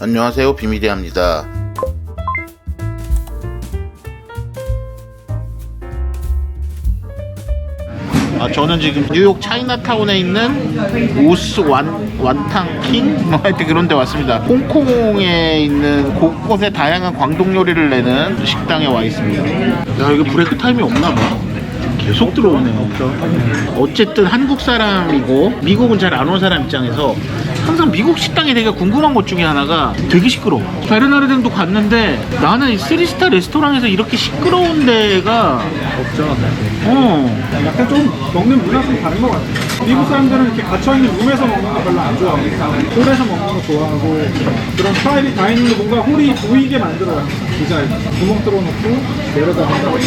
안녕하세요, 비밀이합니다. 저는 지금 뉴욕 차이나타운에 있는 오스 완탕 킹? 하여튼 그런 데 왔습니다. 홍콩에 있는 곳곳에 다양한 광동 요리를 내는 식당에 와 있습니다. 야, 이거 브레이크 타임이 없나 봐. 계속 들어오네요. 어쨌든 한국 사람이고 미국은 잘 안 온 사람 입장에서 항상 미국 식당이 되게 궁금한 것 중에 하나가 되게 시끄러워. 베르나르덴도 갔는데 나는 3스타 레스토랑에서 이렇게 시끄러운 데가 없죠. 약간 좀 먹는 문화가 좀 다른 것 같아요. 미국 사람들은 이렇게 갇혀있는 룸에서 먹는 거 별로 안 좋아하고 홀에서 먹는 거 좋아하고 그런 프라이빗 다이닝도 뭔가 홀이 보이게 만들어요. 디자인 구멍 뚫어놓고 내려다 본다고.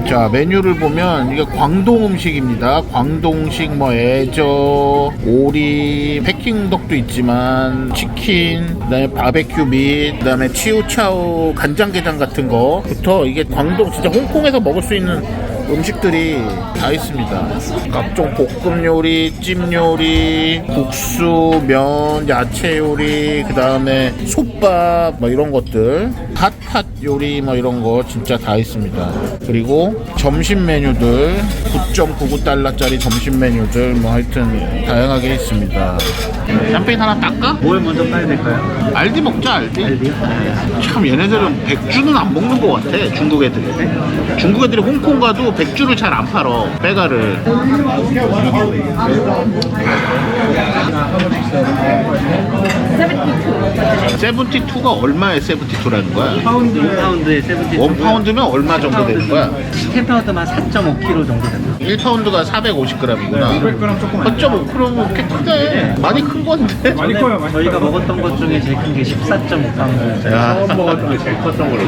자, 메뉴를 보면 이게 광동 음식입니다. 광동식 뭐 애저, 오리, 패킹덕도 있지만 치킨, 그다음에 바베큐 및 그다음에 치우차우 간장게장 같은 거부터 이게 광동 진짜 홍콩에서 먹을 수 있는 음식들이 다 있습니다. 각종 볶음 요리, 찜 요리, 국수, 면, 야채 요리, 그 다음에 솥밥 뭐 이런 것들, 핫 요리 뭐 이런 거 진짜 다 있습니다. 그리고 점심 메뉴들 9.99달러짜리 점심 메뉴들 뭐 하여튼 다양하게 있습니다. 샴페인 하나 닦아? 뭘 먼저 따야 될까요? 알디 먹자, 알디. 알디요? 참 얘네들은 백주는 안 먹는 것 같아. 중국 애들이. 중국 애들이 홍콩 가도 백주를 잘 안 팔어. 빼가를. 72가 얼마에 72라는 거야? 1파운드에 70. 1파운드면 얼마 정도 되는 거야? 10파운드만 4.5kg 정도 됩니다. 1파운드가 450g이구나. 500g 조금 안 4.5kg면 꽤 크네. 많이 큰 건데. 많이 커요. 많이 저희가 먹었던 것 중에 제일 큰 게 14.5파운드. 야. 처음 먹었던 게 제일 컸던 걸로.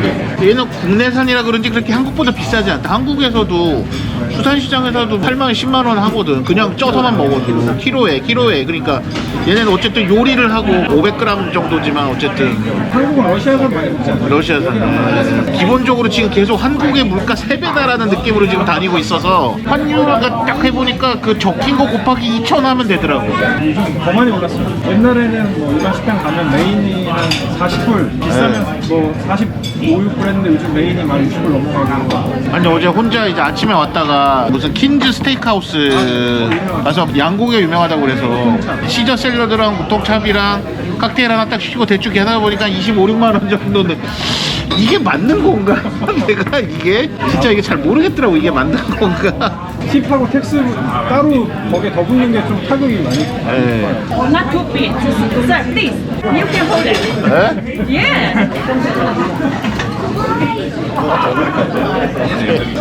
얘는 국내산이라 그런지 그렇게 한국보다 비싸지 않다. 한국에서도 수산시장에서도 8만원, 10만원 하거든. 그냥 쪄서만 먹어도 키로에. 그러니까 얘네는 어쨌든 요리를 하고 500g 정도지만 어쨌든 한국은 러시아에서 많이 먹잖아요. 러시아산 기본적으로 지금 계속 한국의 물가 3배다라는 느낌으로 지금 다니고 있어서 환율을 딱 해보니까 그 적힌 거 곱하기 2,000 하면 되더라고. 요즘 더 많이 올랐어요. 옛날에는 뭐 일반 식당 가면 메인이 한 40불 비싸면 뭐 45, 6불 했는데 요즘 메인이 막 60불 넘어가고. 아니 어제 혼자 이제 아침에 왔다가 무슨 킨즈 스테이크하우스 가서 양고기가 유명하다고 그래서 시저 샐러드랑 고통찹이랑 칵테일 하나 딱 시키고 대충 계산해 보니까 25, 6만원 정도인데 이게 맞는 건가? 내가 이게 진짜 이게 잘 모르겠더라고. 이게 맞는 건가? 팁하고 텍스 따로 거기에 더 붙는 게 좀 타격이 많이. 네. Not too big. Sir, please. You can hold it. 네? Yeah.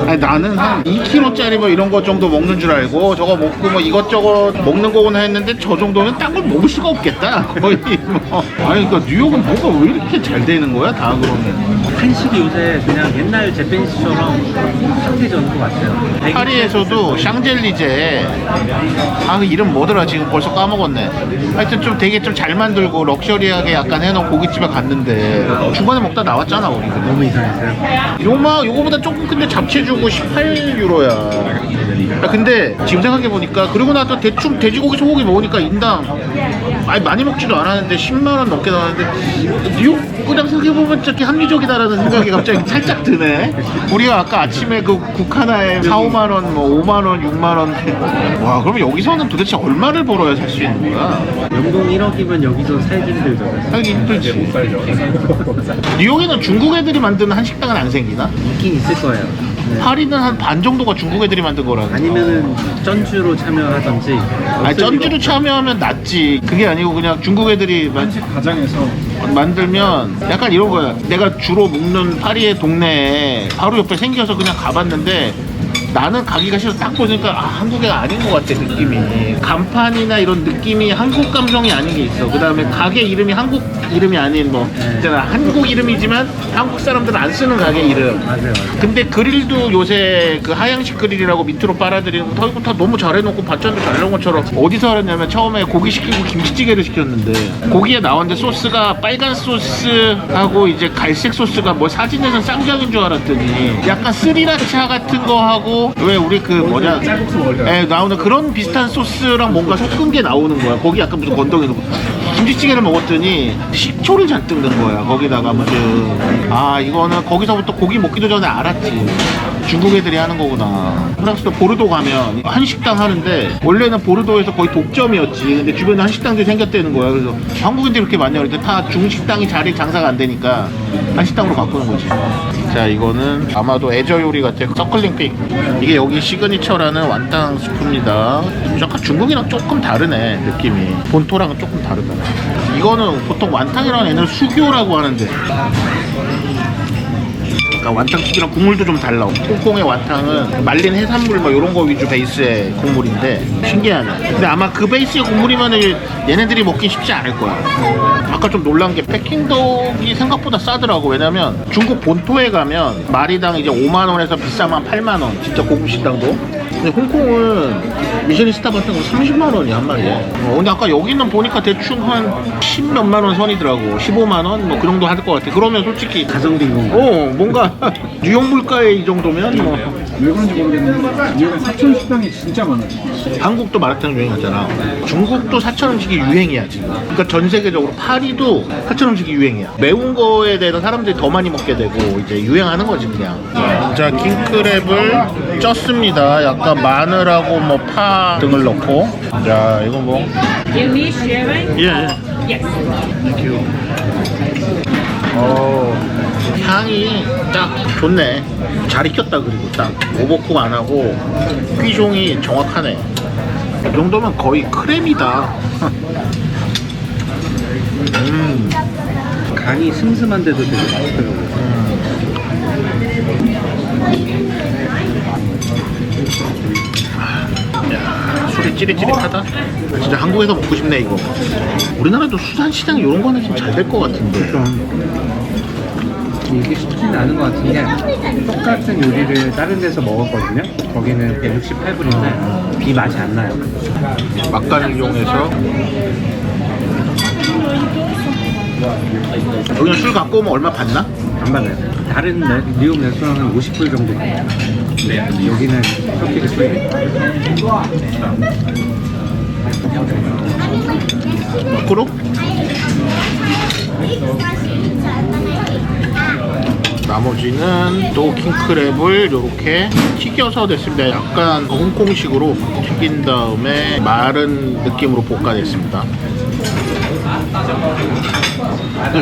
아니, 나는 한 2kg짜리 뭐 이런 것 정도 먹는 줄 알고 저거 먹고 뭐 이것저것 먹는 거구나 했는데 저 정도면 딴 걸 먹을 수가 없겠다. 거의 뭐. 아니 그러니까 뉴욕은 뭐가 왜 이렇게 잘 되는 거야? 다 그러면. 한식이 요새 그냥 옛날 재팬시처럼 핫해졌는 것 같아요. 파리에서도 샹젤리제 그 이름 뭐더라 지금 벌써 까먹었네. 하여튼 좀 되게 좀 잘 만들고 럭셔리하게 약간 해놓은 고깃집에 갔는데 중간에 먹다 나왔잖아 우리. 너무 이상했어요. 요거보다 조금 큰데 잡채 주고 18유로야. 근데 지금 생각해보니까 그러고 나서 대충 돼지고기 소고기 먹으니까 인당 많이 먹지도 않았는데 10만원 넘게 나왔는데 뉴욕 그냥 생각해보면 저렇게 합리적이다라는 생각이 갑자기 살짝 드네. 우리가 아까 아침에 그 국 하나에 4, 5만원 뭐 5만원 6만원 와 그러면 여기서는 도대체 얼마를 벌어야 살 수 있는 거야? 연봉 1억이면 여기서 살기 힘들죠. 살기 힘들지. 못 살죠. 뉴욕에는 중국 애들이 만드는 한식당은 안 생기나? 있긴 있을 거예요. 네. 파리는 한 반 정도가 중국 애들이 만든 거라는. 아니면은 전주로 참여하던지. 아니 전주로 참여하면 낫지. 그게 아니고 그냥 중국 애들이 한식 가장에서 만들면 약간 이런 거야. 내가 주로 묵는 파리의 동네에 바로 옆에 생겨서 그냥 가봤는데 나는 가기가 싫어. 딱 보니까 한국애가 아닌 것 같아. 느낌이 간판이나 이런 느낌이 한국 감성이 아닌 게 있어. 그 다음에 가게 이름이 한국 이름이 아닌 뭐 있잖아. 한국 이름이지만 한국 사람들은 안 쓰는 가게 이름. 맞아요. 근데 그릴도 요새 그 하양식 그릴이라고 밑으로 빨아들이는 거 다 너무 잘해놓고 반찬도 잘 나온 것처럼 어디서 알았냐면 처음에 고기 시키고 김치찌개를 시켰는데 고기에 나왔는데 소스가 빨간 소스하고 이제 갈색 소스가 뭐 사진에서 쌍장인 줄 알았더니 약간 스리라차 같은 거 하고 왜 우리 그 뭐냐 나오는 그런 비슷한 소스랑 뭔가 섞은 게 나오는 거야. 거기 약간 무슨 건더기 넣고 김치찌개를 먹었더니 식초를 잔뜩 넣은 거야. 거기다가 무슨 이거는 거기서부터 고기 먹기도 전에 알았지. 중국 애들이 하는 거구나. 프랑스도 보르도 가면 한식당 하는데 원래는 보르도에서 거의 독점이었지. 근데 주변에 한식당들이 생겼다는 거야. 그래서 한국인들이 그렇게 많냐 그랬더니 다 중식당이 자리 장사가 안 되니까 한식당으로 바꾸는 거지. 자, 이거는 아마도 애저 요리 같아. 서클링 픽. 이게 여기 시그니처라는 완탕 스프입니다. 약간 중국이랑 조금 다르네, 느낌이. 본토랑은 조금 다르다. 이거는 보통 완탕이라는 애는 수교라고 하는데, 그러니까 완탕집이랑 국물도 좀 달라. 홍콩의 완탕은 말린 해산물 뭐 이런 거 위주 베이스의 국물인데 신기하네. 근데 아마 그 베이스의 국물이면 얘네들이 먹기 쉽지 않을 거야. 아까 좀 놀란 게北京덕이 생각보다 싸더라고. 왜냐면 중국 본토에 가면 마리당 이제 5만 원에서 비싸면 8만 원. 진짜 고급 식당도. 근데 홍콩은 미쉐린 스타 같은 거 30만 원이야 한 마리에. 근데 아까 여기는 보니까 대충 한 10몇만 원 선이더라고. 15만 원 뭐 그 정도 할 것 같아. 그러면 솔직히 가성비인 건가? 뭔가 뉴욕 물가에 이 정도면 뭐. 왜 그런지 모르겠는데 뉴욕에 사천 식당이 진짜 많아요. 한국도 마라탕 유행하잖아. 중국도 사천 음식이 유행이야 지금. 그러니까 전 세계적으로 파리도 사천 음식이 유행이야. 매운 거에 대해서 사람들이 더 많이 먹게 되고 이제 유행하는 거지 그냥. 자, 킹크랩을 쪘습니다. 약간 마늘하고 뭐 파 등을 넣고. 자, 이거 뭐. You need sharing? 예. Yes. 땡큐. 향이 딱 좋네. 잘 익혔다. 그리고 딱 오버쿡 안 하고 휘종이 정확하네. 이 정도면 거의 크랩이다. 간이 슴슴한데도 되게 맛있더라고요. 야, 술이 찌릿찌릿하다. 진짜 한국에서 먹고 싶네 이거. 우리나라도 수산시장 이런 거는 좀 잘 될 것 같은데. 이게 쉽지는 않은 것 같은 게 똑같은 요리를 다른 데서 먹었거든요. 거기는 168불인데 이 맛이 안 나요. 막간을 이용해서 여기는 술 갖고 오면 얼마 받나? 안 받아요. 다른 뉴욕 레스토랑은 50불 정도 받아요. 여기는 터키를 수입. 거꾸로? 나머지는 또 킹크랩을 이렇게 튀겨서 됐습니다. 약간 홍콩식으로 튀긴 다음에 마른 느낌으로 볶아냈습니다.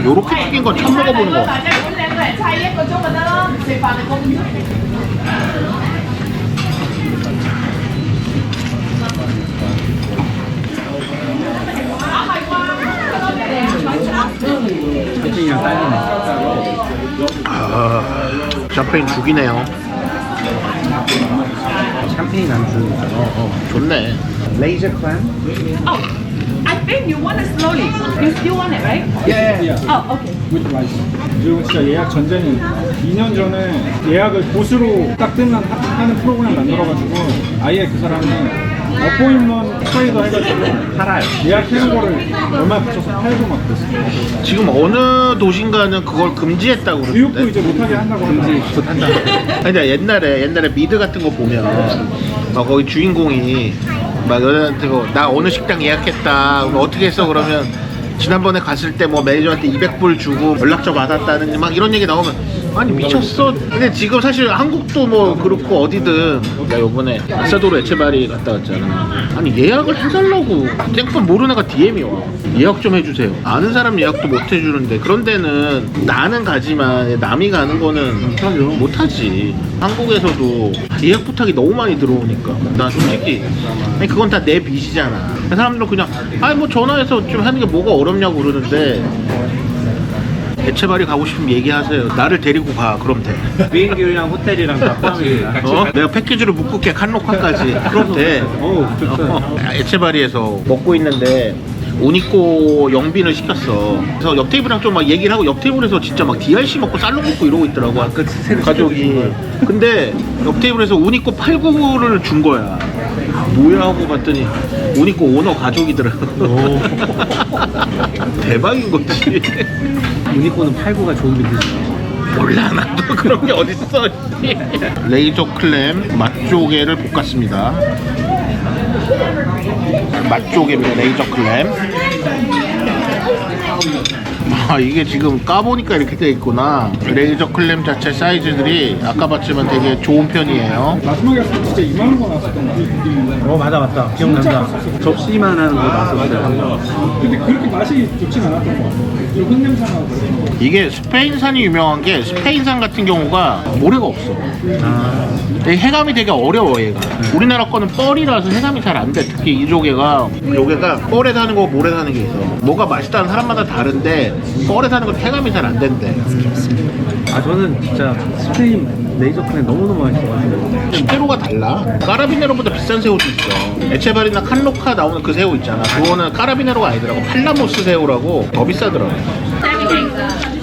이렇게 튀긴 건 처음 먹어보는 거 같아요. 햄핑이랑 딸기네. 샴페인 죽이네요. 샴페인 안주. 좋네. 레이저 클램? Oh, I think you want it slowly. You still want it, right? Oh, okay. With rice. 뉴욕은 진짜 예약 전쟁이 2년 전에 예약을 보수로 딱 뜨면 하는 프로그램 만들어가지고 아예 그 사람이 어포인먼트 트레이더 해가지고 팔아요. 예약해놓은 거를 얼마 붙여서 팔고 막 그랬어요. 지금 어느 도시인가는 그걸 금지했다고 뉴욕도 그러는데. 이제 못하게 한다고 하는데 곧 한다. 아니, 옛날에 미드 같은 거 보면 막 거기 주인공이 막 여자한테 뭐 나 어느 식당 예약했다 그럼 어떻게 했어 그러면 지난번에 갔을 때 뭐 매니저한테 200불 주고 연락처 받았다는 막 이런 얘기 나오면 아니 미쳤어. 근데 지금 사실 한국도 뭐 그렇고 어디든 나 요번에 아사도로 에체바리 갔다 왔잖아. 아니 예약을 해달라고 땡폰 모르는 애가 DM이 와. 예약 좀 해주세요. 아는 사람 예약도 못 해주는데 그런 데는 나는 가지만 남이 가는 거는 못하지. 한국에서도 예약 부탁이 너무 많이 들어오니까 난 솔직히 아니 그건 다 내 빚이잖아. 사람들은 그냥 아니 뭐 전화해서 좀 하는 게 뭐가 어렵냐고 그러는데 에체바리 가고 싶으면 얘기하세요. 나를 데리고 가. 그럼 돼. 비행기랑 호텔이랑 다 포함입니다. 내가 패키지를 묶을게. 칸로카까지. 그럼 돼. 좋다. 에체바리에서 먹고 있는데 우니꼬 영빈을 시켰어. 그래서 옆 테이블이랑 좀 막 얘기를 하고 옆 테이블에서 진짜 막 DRC 먹고 쌀로 먹고 이러고 있더라고. 아까 가족이. 근데 옆 테이블에서 우니꼬 899를 준 거야. 뭐야 하고 봤더니 우니꼬 오너 가족이더라고. 대박인 거지. 유니콘은 8구가 좋은 빌드죠. 몰라 나도 그런 게 어딨어. 레이저 클램 맛조개를 볶았습니다. 맛조개입니다. 레이저 클램. 아 이게 지금 까보니까 이렇게 돼 있구나. 레이저 클램 자체 사이즈들이 아까 봤지만 되게 좋은 편이에요. 마지막에 왔을 때 진짜 이만한 거 나왔었던 거 같아. 맞아 맞다. 기억난다. 접시만한 거 나왔었어요. 근데 그렇게 맛이 좋진 않았던 것 같아. 좀 흙냄새 나고 그래서. 이게 스페인산이 유명한 게 스페인산 같은 경우가 모래가 없어. 아, 되게 해감이 되게 어려워 얘가. 우리나라 거는 뻘이라서 해감이 잘 안 돼. 특히 이 조개가 뻘에 사는 거고 모래 사는 게 있어. 뭐가 맛있다는 사람마다 다른데 뻘에 사는 건 해감이 잘 안 된대. 아 저는 진짜 스페인 레이저 클램 너무너무 맛있어가지고. 식재료가 달라. 까라비네로보다 비싼 새우도 있어. 에체바리나 칸로카 나오는 그 새우 있잖아. 그거는 까라비네로가 아니더라고. 팔라모스 새우라고 더 비싸더라고.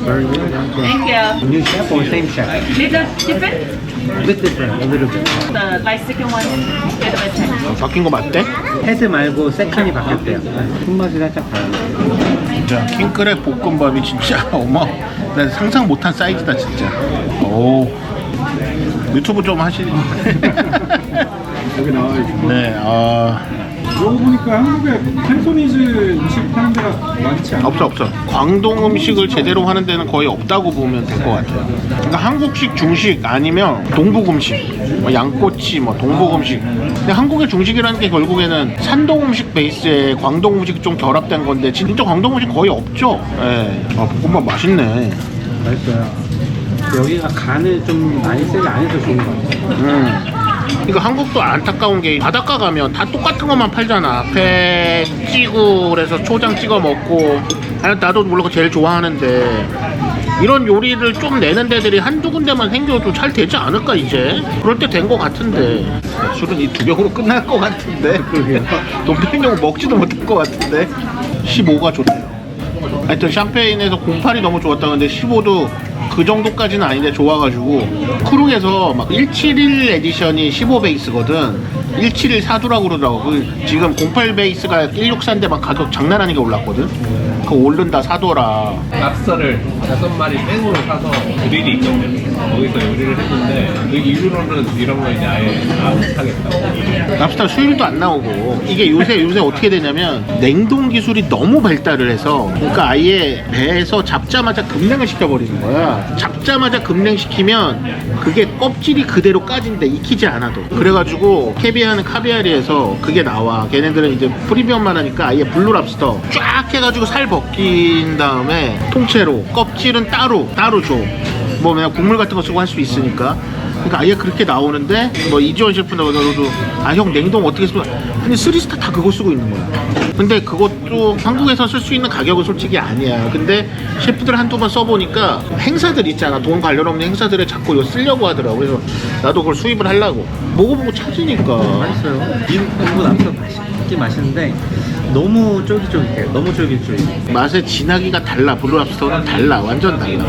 Very good. Thank you. New chef or same chef? Little different? Bit different, a little bit. The like second one, little bit different. 바뀐 거 맞대? 헤드 말고 세칸이 바뀌었대요. 손맛이 살짝 달라요. 진짜 킹크랩 볶음밥이 진짜 난 상상 못한 사이즈다 진짜. 오 유튜브 좀 하시니. 여기 나와있고. 네, 그러고 보니까 한국에 캔토니즈 음식 파는 데가 많지 않아. 없어. 광동 음식을 제대로 하는 데는 거의 없다고 보면 될 것 같아요. 그러니까 한국식 중식 아니면 동북 음식, 뭐 양꼬치, 뭐 동북 음식. 근데 한국의 중식이라는 게 결국에는 산동 음식 베이스에 광동 음식 좀 결합된 건데 진짜 광동 음식 거의 없죠. 예. 볶음밥 맛있네. 맛있어요. 여기가 간을 좀 많이 세게 안 해서 좋은 것 같아요. 그러니까 한국도 안타까운 게 바닷가 가면 다 똑같은 것만 팔잖아. 회 찌고 그래서 초장 찍어 먹고. 아니, 나도 물론 그거 제일 좋아하는데 이런 요리를 좀 내는 데들이 한두 군데만 생겨도 잘 되지 않을까 이제. 그럴 때 된 것 같은데. 술은 이 두 병으로 끝날 것 같은데. 돈페이뇽 먹지도 못할 것 같은데. 15가 좋대요. 하여튼 샴페인에서 08이 너무 좋았다. 근데 15도 그 정도까지는 아닌데 좋아가지고 크루에서 막 171 에디션이 15 베이스거든. 171 사두라고 그러더라고. 지금 08 베이스가 164인데 막 가격 장난 아니게 올랐거든. 그거 오른다 사둬라. 랍스터를 5마리 생으로 사서 그릴이 있거든요. 거기서 요리를 했는데 그 이후로는 이런 거 이제 아예 안 사겠다고. 랍스터 수율도 안 나오고 이게 요새 어떻게 되냐면 냉동 기술이 너무 발달을 해서 그러니까 아예 배에서 잡자마자 급냉을 시켜버리는 거야. 잡자마자 급냉시키면 그게 껍질이 그대로 까진대, 익히지 않아도. 그래가지고 캐비아는 카비아리에서 그게 나와. 걔네들은 이제 프리미엄만 하니까 아예 블루 랍스터 쫙 해가지고 살 벗긴 다음에 통째로 껍질은 따로 줘. 뭐 그냥 국물 같은 거 쓰고 할 수 있으니까. 그러니까 아예 그렇게 나오는데 뭐 이지원 셰프나 너도 형 냉동 어떻게 쓰고. 근데 3스타 다 그거 쓰고 있는 거야. 근데 그것도 한국에서 쓸 수 있는 가격은 솔직히 아니야. 근데 셰프들 한두 번 써보니까 행사들 있잖아. 돈 관련 없는 행사들에 자꾸 이거 쓰려고 하더라고. 그래서 나도 그걸 수입을 하려고. 먹어보고 찾으니까. 맛있어요. 미국 랍스터 맛있긴 맛있는데 너무 쫄깃쫄깃해요. 너무 쫄깃쫄깃. 맛의 진하기가 달라. 블루 랍스터는 달라. 완전 달라.